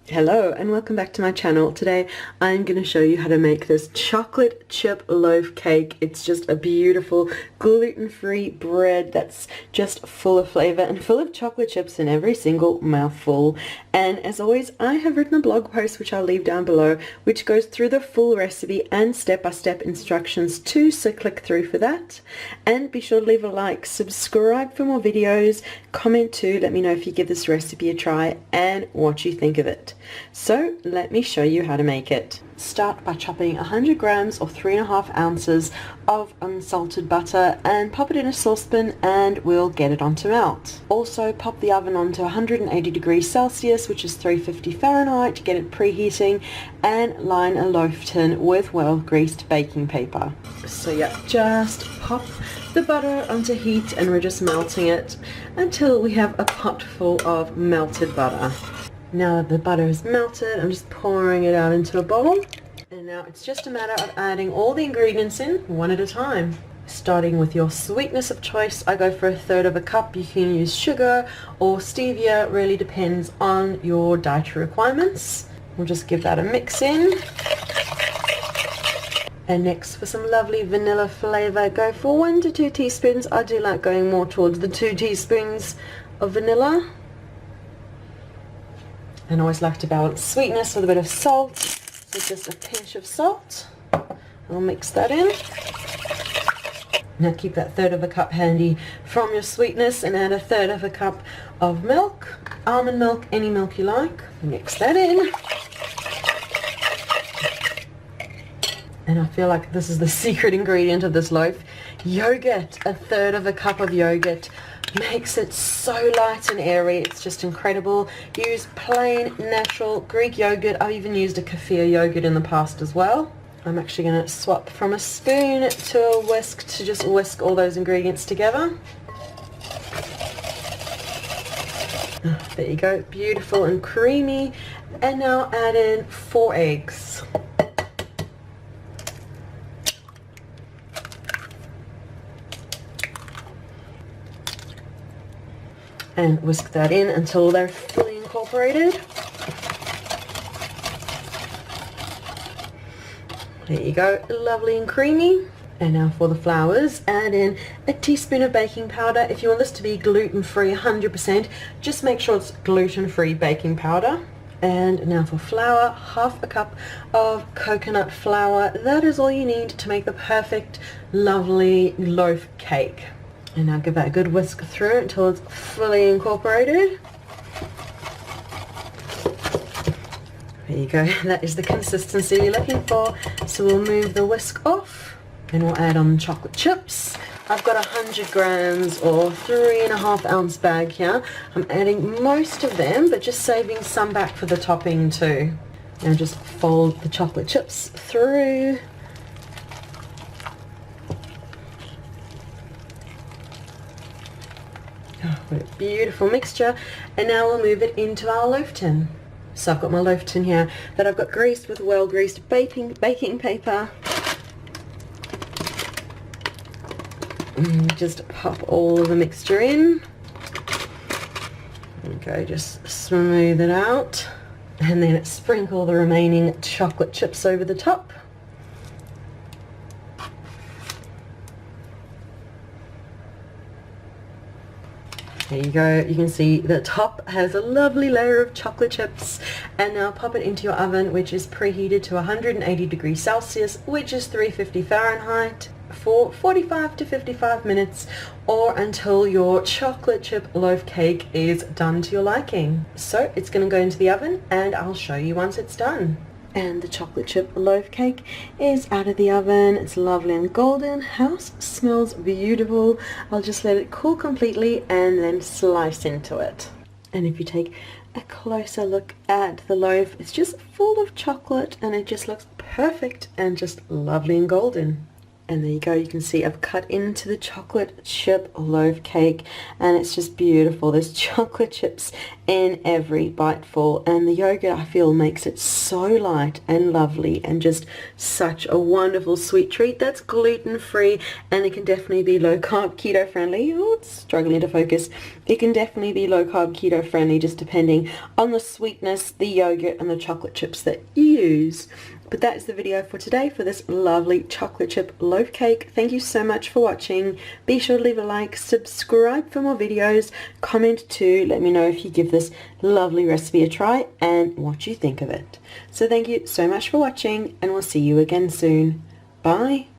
Hello and welcome back to my channel. Today I'm going to show you how to make this chocolate chip loaf cake. It's just a beautiful gluten-free bread that's just full of flavor and full of chocolate chips in every single mouthful. And as always, I have written a blog post which I'll leave down below, which goes through the full recipe and step-by-step instructions too, so click through for that. And be sure to leave a like, subscribe for more videos, comment too, let me know if you give this recipe a try and what you think of it. So let me show you how to make it. Start by chopping 100 grams or 3.5 ounces of unsalted butter and pop it in a saucepan and we'll get it on to melt. Also pop the oven onto 180 degrees Celsius, which is 350 Fahrenheit, to get it preheating, and line a loaf tin with well greased baking paper. So yeah, just pop the butter onto heat and we're just melting it until we have a pot full of melted butter. Now that the butter is melted, I'm just pouring it out into a bowl. And now it's just a matter of adding all the ingredients in one at a time. Starting with your sweetness of choice, I go for 1/3 cup. You can use sugar or stevia, really depends on your dietary requirements. We'll just give that a mix in. And next, for some lovely vanilla flavor, go for 1 to 2 teaspoons. I do like going more towards the 2 teaspoons of vanilla. And I always like to balance sweetness with a bit of salt, so just a pinch of salt. I'll mix that in. Now keep that 1/3 cup handy from your sweetness and add 1/3 cup of milk, almond milk, any milk you like. Mix that in. And I feel like this is the secret ingredient of this loaf. Yogurt, 1/3 cup of yogurt. Makes it so light and airy, it's just incredible. Use plain, natural Greek yogurt. I've even used a kefir yogurt in the past as well. I'm actually going to swap from a spoon to a whisk to just whisk all those ingredients together. There you go, beautiful and creamy. And now add in 4 eggs. And whisk that in until they're fully incorporated. There you go, lovely and creamy. And now for the flours, add in a teaspoon of baking powder. If you want this to be gluten-free 100%, just make sure it's gluten-free baking powder. And now for flour, 1/2 cup of coconut flour. That is all you need to make the perfect, lovely loaf cake. And now give that a good whisk through until it's fully incorporated. There you go, that is the consistency you're looking for. So we'll move the whisk off and we'll add on chocolate chips. I've got 100 grams or 3.5 ounce bag here. I'm adding most of them, but just saving some back for the topping too. Now just fold the chocolate chips through. Oh, what a beautiful mixture. And now we'll move it into our loaf tin. So I've got my loaf tin here that I've got greased with well greased baking paper. And just pop all of the mixture in. Okay, just smooth it out. And then sprinkle the remaining chocolate chips over the top. There you go, you can see the top has a lovely layer of chocolate chips. And now pop it into your oven, which is preheated to 180 degrees Celsius, which is 350 Fahrenheit, for 45 to 55 minutes, or until your chocolate chip loaf cake is done to your liking. So it's going to go into the oven and I'll show you once it's done. And the chocolate chip loaf cake is out of the oven. It's lovely and golden. House smells beautiful. I'll just let it cool completely and then slice into it. And if you take a closer look at the loaf, it's just full of chocolate and it just looks perfect and just lovely and golden. And there you go, you can see I've cut into the chocolate chip loaf cake, and it's just beautiful. There's chocolate chips in every biteful, and the yogurt, I feel, makes it so light and lovely and just such a wonderful sweet treat that's gluten-free, and it can definitely be low-carb keto friendly. Oh, it's struggling to focus. It can definitely be low-carb keto friendly, just depending on the sweetness, the yogurt, and the chocolate chips that you use. But that is the video for today for this lovely chocolate chip loaf cake. Thank you so much for watching. Be sure to leave a like, subscribe for more videos, comment too, let me know if you give this lovely recipe a try and what you think of it. So thank you so much for watching, and we'll see you again soon. Bye.